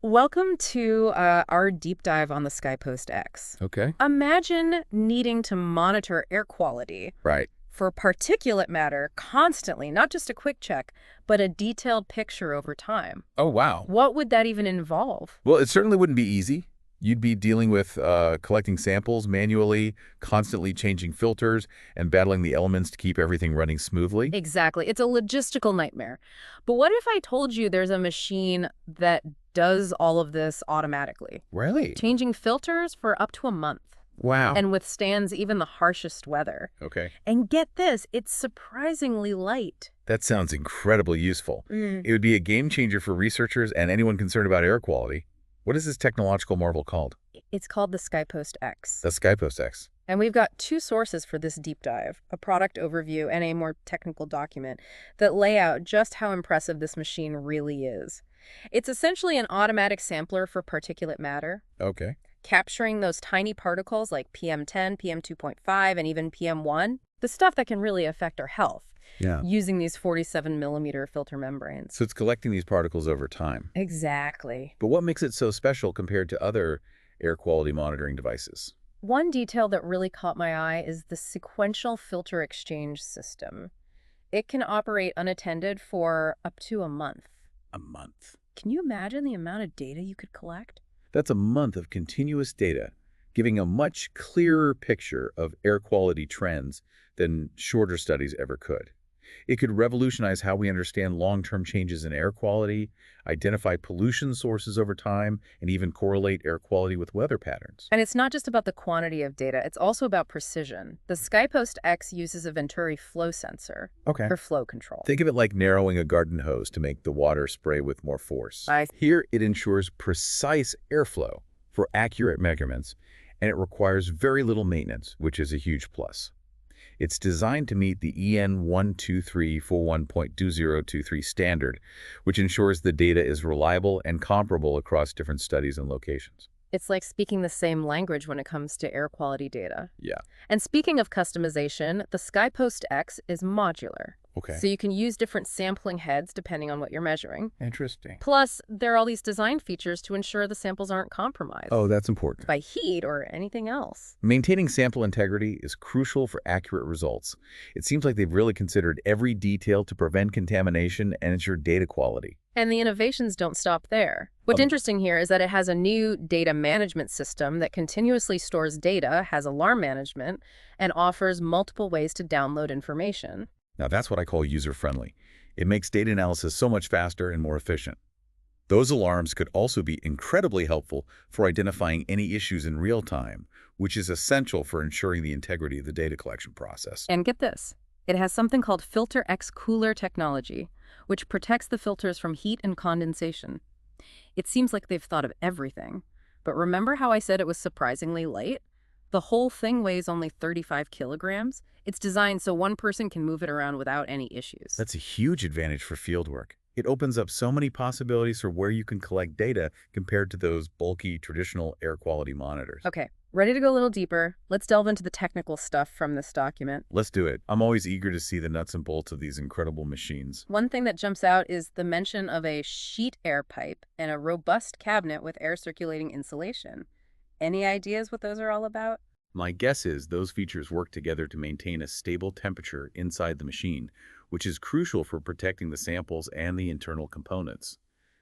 Welcome to our deep dive on the Skypost X. Okay. Imagine needing to monitor air quality Right. for particulate matter constantly, not just a quick check, but a detailed picture over time. Oh, wow. What would that even involve? Well, it certainly wouldn't be easy. You'd be dealing with collecting samples manually, constantly changing filters, and battling the elements to keep everything running smoothly. Exactly. It's a logistical nightmare. But what if I told you there's a machine that does all of this automatically, Really? changing filters for up to a month, Wow. and withstands even the harshest weather? Okay. And get this, it's surprisingly light. That sounds incredibly useful. It would be a game changer for researchers and anyone concerned about air quality. What is this technological marvel called? It's called the Skypost X. The Skypost X. And we've got two sources for this deep dive, a product overview and a more technical document that lay out just how impressive this machine really is. It's essentially an automatic sampler for particulate matter, Okay. capturing those tiny particles like PM10, PM2.5, and even PM1, the stuff that can really affect our health, Yeah. using these 47-millimeter filter membranes. So it's collecting these particles over time. Exactly. But what makes it so special compared to other air quality monitoring devices? One detail that really caught my eye is the sequential filter exchange system. It can operate unattended for up to a month. A month. Can you imagine the amount of data you could collect? That's a month of continuous data, giving a much clearer picture of air quality trends than shorter studies ever could. It could revolutionize how we understand long-term changes in air quality, identify pollution sources over time, and even correlate air quality with weather patterns. And it's not just about the quantity of data, it's also about precision. The Skypost X uses a Venturi flow sensor Okay. for flow control. Think of it like narrowing a garden hose to make the water spray with more force. Here, it ensures precise airflow for accurate measurements, and it requires very little maintenance, which is a huge plus. It's designed to meet the EN 12341.2023 standard, which ensures the data is reliable and comparable across different studies and locations. It's like speaking the same language when it comes to air quality data. Yeah. And speaking of customization, the Skypost X is modular. Okay. So you can use different sampling heads depending on what you're measuring. Interesting. Plus, there are all these design features to ensure the samples aren't compromised Oh, that's important. by heat or anything else. Maintaining sample integrity is crucial for accurate results. It seems like they've really considered every detail to prevent contamination and ensure data quality. And the innovations don't stop there. What's interesting here is that it has a new data management system that continuously stores data, has alarm management, and offers multiple ways to download information. Now that's what I call user-friendly. It makes data analysis so much faster and more efficient. Those alarms could also be incredibly helpful for identifying any issues in real time, which is essential for ensuring the integrity of the data collection process. And get this, it has something called Filter X cooler technology, which protects the filters from heat and condensation. It seems like they've thought of everything. But remember how I said it was surprisingly light? The whole thing weighs only 35 kilograms. It's designed so one person can move it around without any issues. That's a huge advantage for fieldwork. It opens up so many possibilities for where you can collect data compared to those bulky, traditional air quality monitors. Okay, ready to go a little deeper? Let's delve into the technical stuff from this document. Let's do it. I'm always eager to see the nuts and bolts of these incredible machines. One thing that jumps out is the mention of a sheet air pipe and a robust cabinet with air circulating insulation. Any ideas what those are all about? My guess is those features work together to maintain a stable temperature inside the machine, which is crucial for protecting the samples and the internal components.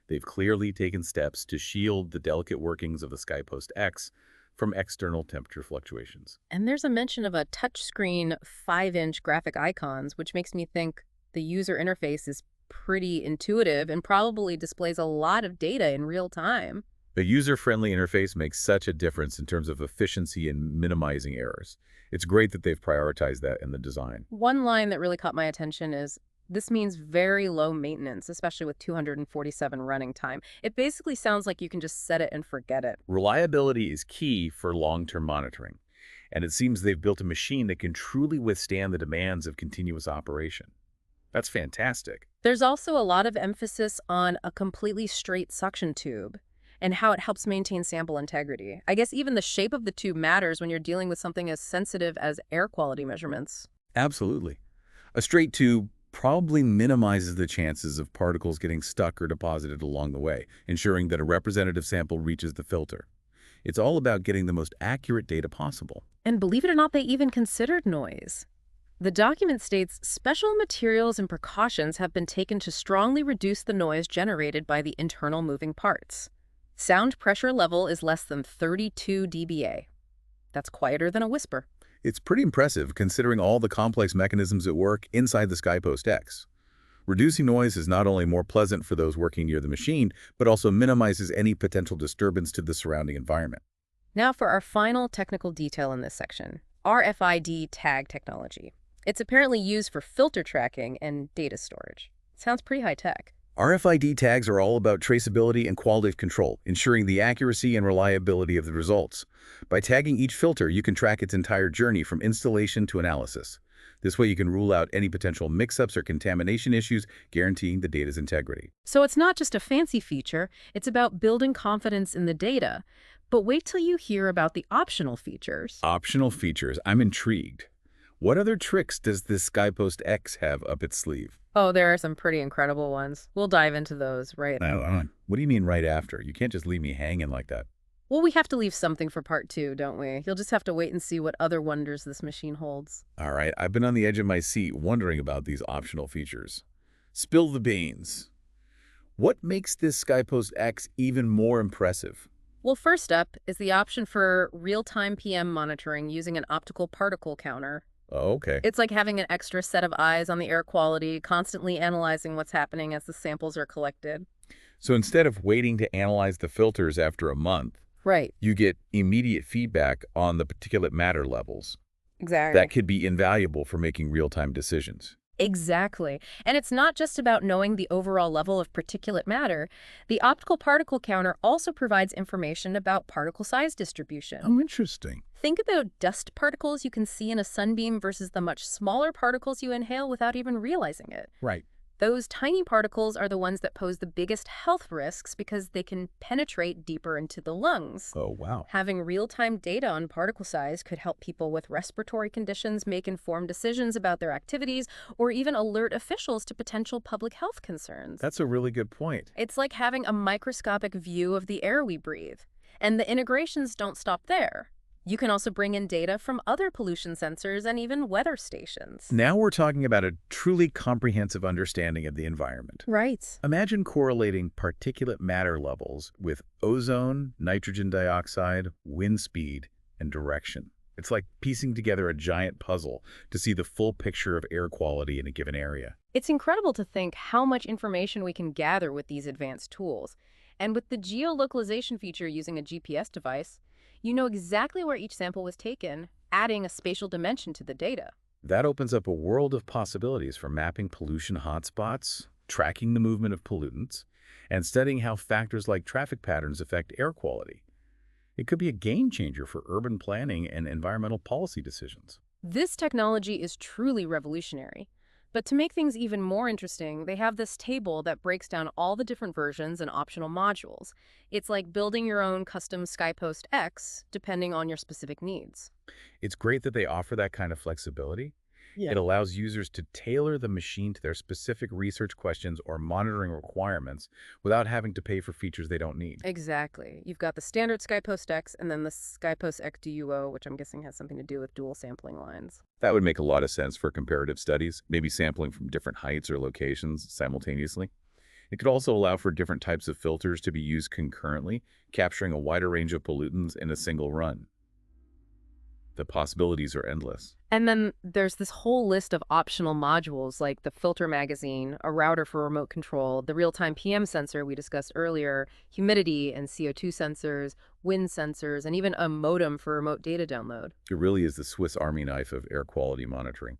They've clearly taken steps to shield the delicate workings of the Skypost X from external temperature fluctuations. And there's a mention of a touchscreen 5-inch graphic icons, which makes me think the user interface is pretty intuitive and probably displays a lot of data in real time. The user-friendly interface makes such a difference in terms of efficiency and minimizing errors. It's great that they've prioritized that in the design. One line that really caught my attention is, this means very low maintenance, especially with 247 running time. It basically sounds like you can just set it and forget it. Reliability is key for long-term monitoring, and it seems they've built a machine that can truly withstand the demands of continuous operation. That's fantastic. There's also a lot of emphasis on a completely straight suction tube and how it helps maintain sample integrity. I guess even the shape of the tube matters when you're dealing with something as sensitive as air quality measurements. Absolutely. A straight tube Probably minimizes the chances of particles getting stuck or deposited along the way, ensuring that a representative sample reaches the filter. It's all about getting the most accurate data possible. And believe it or not, they even considered noise. The document states special materials and precautions have been taken to strongly reduce the noise generated by the internal moving parts. Sound pressure level is less than 32 dBA. That's quieter than a whisper. It's pretty impressive considering all the complex mechanisms at work inside the Skypost X. Reducing noise is not only more pleasant for those working near the machine, but also minimizes any potential disturbance to the surrounding environment. Now for our final technical detail in this section, RFID tag technology. It's apparently used for filter tracking and data storage. Sounds pretty high-tech. RFID tags are all about traceability and quality control, ensuring the accuracy and reliability of the results. By tagging each filter, you can track its entire journey from installation to analysis. This way you can rule out any potential mix-ups or contamination issues, guaranteeing the data's integrity. So it's not just a fancy feature, it's about building confidence in the data. But wait till you hear about the optional features. Optional features. I'm intrigued. What other tricks does this Skypost X have up its sleeve? Oh, there are some pretty incredible ones. We'll dive into those right now. What do you mean right after? You can't just leave me hanging like that. Well, we have to leave something for part 2, don't we? You'll just have to wait and see what other wonders this machine holds. All right, I've been on the edge of my seat wondering about these optional features. Spill the beans. What makes this Skypost X even more impressive? Well, first up is the option for real-time PM monitoring using an optical particle counter. Oh, okay. It's like having an extra set of eyes on the air quality, constantly analyzing what's happening as the samples are collected. So instead of waiting to analyze the filters after a month, Right. you get immediate feedback on the particulate matter levels. Exactly. That could be invaluable for making real-time decisions. Exactly. And it's not just about knowing the overall level of particulate matter. The optical particle counter also provides information about particle size distribution. Oh, interesting. Think about dust particles you can see in a sunbeam versus the much smaller particles you inhale without even realizing it. Right. Those tiny particles are the ones that pose the biggest health risks because they can penetrate deeper into the lungs. Oh, wow. Having real-time data on particle size could help people with respiratory conditions make informed decisions about their activities or even alert officials to potential public health concerns. That's a really good point. It's like having a microscopic view of the air we breathe. And the integrations don't stop there. You can also bring in data from other pollution sensors and even weather stations. Now we're talking about a truly comprehensive understanding of the environment. Right. Imagine correlating particulate matter levels with ozone, nitrogen dioxide, wind speed, and direction. It's like piecing together a giant puzzle to see the full picture of air quality in a given area. It's incredible to think how much information we can gather with these advanced tools. And with the geolocalization feature using a GPS device, you know exactly where each sample was taken, adding a spatial dimension to the data. That opens up a world of possibilities for mapping pollution hotspots, tracking the movement of pollutants, and studying how factors like traffic patterns affect air quality. It could be a game changer for urban planning and environmental policy decisions. This technology is truly revolutionary. But to make things even more interesting, they have this table that breaks down all the different versions and optional modules. It's like building your own custom Skypost X, depending on your specific needs. It's great that they offer that kind of flexibility. It allows users to tailor the machine to their specific research questions or monitoring requirements without having to pay for features they don't need. Exactly. You've got the standard Skypost X and then the Skypost X Duo, which I'm guessing has something to do with dual sampling lines. That would make a lot of sense for comparative studies, maybe sampling from different heights or locations simultaneously. It could also allow for different types of filters to be used concurrently, capturing a wider range of pollutants in a single run. The possibilities are endless. And then there's this whole list of optional modules like the filter magazine, a router for remote control, the real-time PM sensor we discussed earlier, humidity and CO2 sensors, wind sensors, and even a modem for remote data download. It really is the Swiss Army knife of air quality monitoring.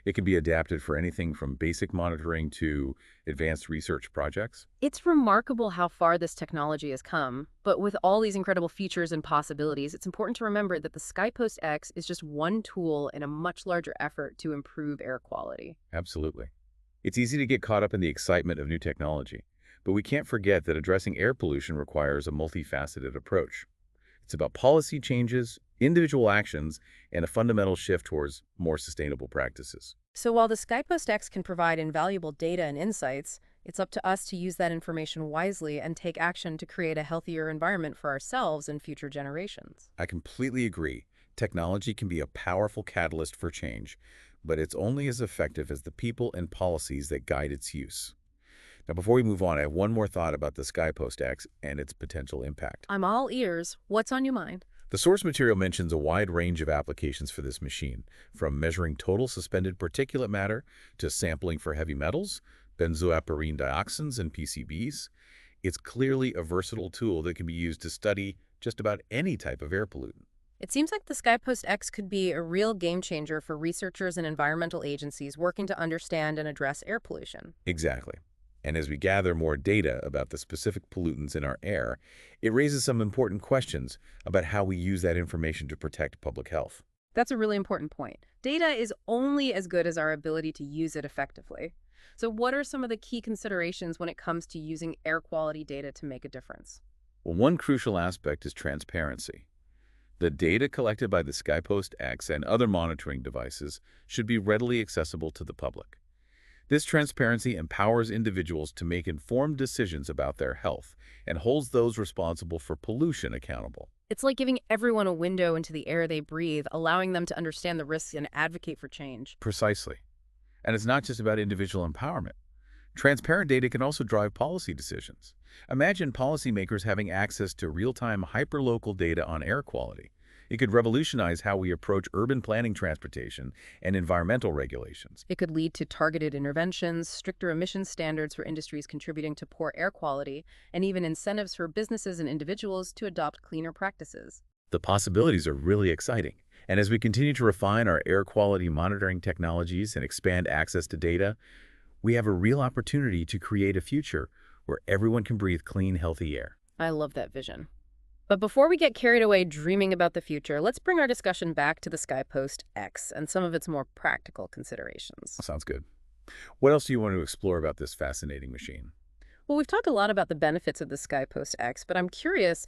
It can be adapted for anything from basic monitoring to advanced research projects. It's remarkable how far this technology has come, but with all these incredible features and possibilities, it's important to remember that the Skypost X is just one tool in a much larger effort to improve air quality. Absolutely. It's easy to get caught up in the excitement of new technology, but we can't forget that addressing air pollution requires a multifaceted approach. It's about policy changes, individual actions, and a fundamental shift towards more sustainable practices. So while the Skypost X can provide invaluable data and insights, it's up to us to use that information wisely and take action to create a healthier environment for ourselves and future generations. I completely agree. Technology can be a powerful catalyst for change, but it's only as effective as the people and policies that guide its use. Now, before we move on, I have one more thought about the Skypost X and its potential impact. I'm all ears. What's on your mind? The source material mentions a wide range of applications for this machine, from measuring total suspended particulate matter to sampling for heavy metals, benzoaperine dioxins, and PCBs. It's clearly a versatile tool that can be used to study just about any type of air pollutant. It seems like the Skypost X could be a real game changer for researchers and environmental agencies working to understand and address air pollution. Exactly. And as we gather more data about the specific pollutants in our air, it raises some important questions about how we use that information to protect public health. That's a really important point. Data is only as good as our ability to use it effectively. So what are some of the key considerations when it comes to using air quality data to make a difference? Well, one crucial aspect is transparency. The data collected by the Skypost X and other monitoring devices should be readily accessible to the public. This transparency empowers individuals to make informed decisions about their health and holds those responsible for pollution accountable. It's like giving everyone a window into the air they breathe, allowing them to understand the risks and advocate for change. Precisely. And it's not just about individual empowerment. Transparent data can also drive policy decisions. Imagine policymakers having access to real-time hyperlocal data on air quality. It could revolutionize how we approach urban planning, transportation, and environmental regulations. It could lead to targeted interventions, stricter emission standards for industries contributing to poor air quality, and even incentives for businesses and individuals to adopt cleaner practices. The possibilities are really exciting. And as we continue to refine our air quality monitoring technologies and expand access to data, we have a real opportunity to create a future where everyone can breathe clean, healthy air. I love that vision. But before we get carried away dreaming about the future, let's bring our discussion back to the Skypost X and some of its more practical considerations. Sounds good. What else do you want to explore about this fascinating machine? Well, we've talked a lot about the benefits of the Skypost X, but I'm curious,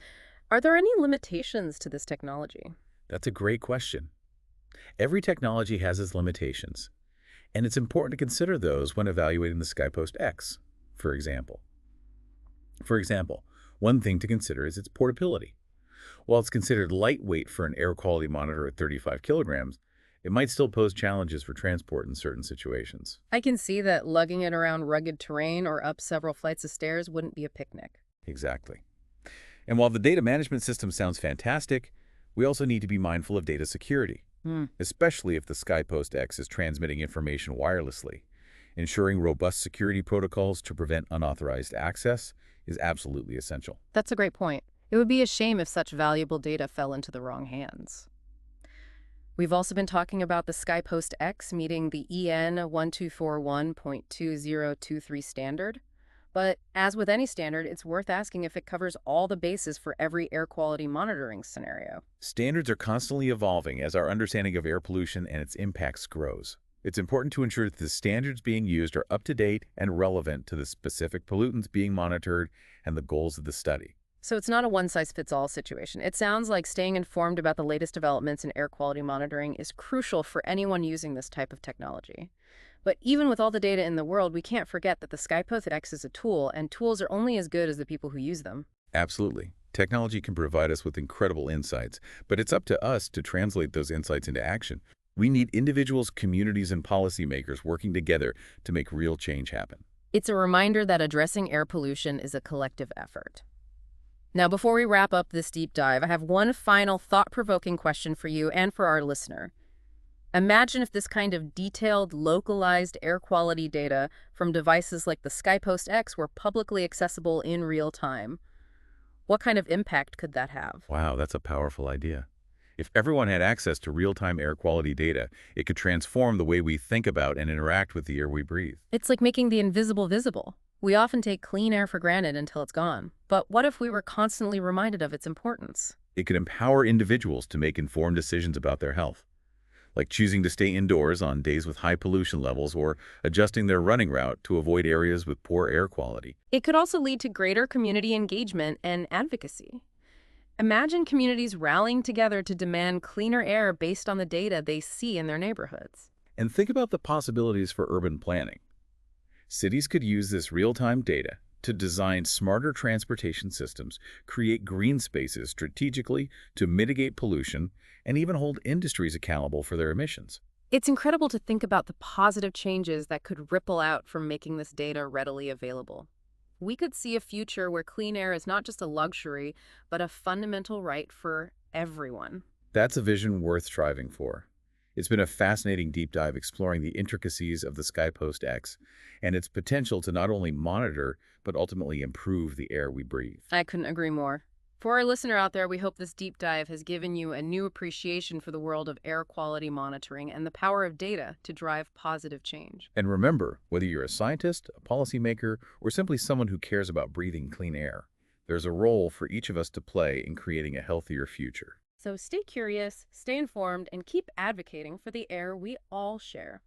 are there any limitations to this technology? That's a great question. Every technology has its limitations, and it's important to consider those when evaluating the Skypost X, for example. One thing to consider is its portability. While it's considered lightweight for an air quality monitor at 35 kilograms, it might still pose challenges for transport in certain situations. I can see that lugging it around rugged terrain or up several flights of stairs wouldn't be a picnic. Exactly. And while the data management system sounds fantastic, we also need to be mindful of data security, especially if the Skypost X is transmitting information wirelessly. Ensuring robust security protocols to prevent unauthorized access is absolutely essential. That's a great point. It would be a shame if such valuable data fell into the wrong hands. We've also been talking about the Skypost X meeting the EN 1241.2023 standard. But as with any standard, it's worth asking if it covers all the bases for every air quality monitoring scenario. Standards are constantly evolving as our understanding of air pollution and its impacts grows. It's important to ensure that the standards being used are up to date and relevant to the specific pollutants being monitored and the goals of the study. So it's not a one-size-fits-all situation. It sounds like staying informed about the latest developments in air quality monitoring is crucial for anyone using this type of technology. But even with all the data in the world, we can't forget that the Skypost X is a tool, and tools are only as good as the people who use them. Absolutely. Technology can provide us with incredible insights, but it's up to us to translate those insights into action. We need individuals, communities, and policymakers working together to make real change happen. It's a reminder that addressing air pollution is a collective effort. Now, before we wrap up this deep dive, I have one final thought-provoking question for you and for our listener. Imagine if this kind of detailed, localized air quality data from devices like the Skypost X were publicly accessible in real time. What kind of impact could that have? Wow, that's a powerful idea. If everyone had access to real-time air quality data, it could transform the way we think about and interact with the air we breathe. It's like making the invisible visible. We often take clean air for granted until it's gone. But what if we were constantly reminded of its importance? It could empower individuals to make informed decisions about their health, like choosing to stay indoors on days with high pollution levels or adjusting their running route to avoid areas with poor air quality. It could also lead to greater community engagement and advocacy. Imagine communities rallying together to demand cleaner air based on the data they see in their neighborhoods. And think about the possibilities for urban planning. Cities could use this real-time data to design smarter transportation systems, create green spaces strategically to mitigate pollution, and even hold industries accountable for their emissions. It's incredible to think about the positive changes that could ripple out from making this data readily available. We could see a future where clean air is not just a luxury, but a fundamental right for everyone. That's a vision worth striving for. It's been a fascinating deep dive exploring the intricacies of the Skypost X and its potential to not only monitor, but ultimately improve the air we breathe. I couldn't agree more. For our listener out there, we hope this deep dive has given you a new appreciation for the world of air quality monitoring and the power of data to drive positive change. And remember, whether you're a scientist, a policymaker, or simply someone who cares about breathing clean air, there's a role for each of us to play in creating a healthier future. So stay curious, stay informed, and keep advocating for the air we all share.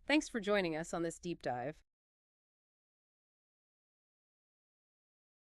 Thanks for joining us on this deep dive.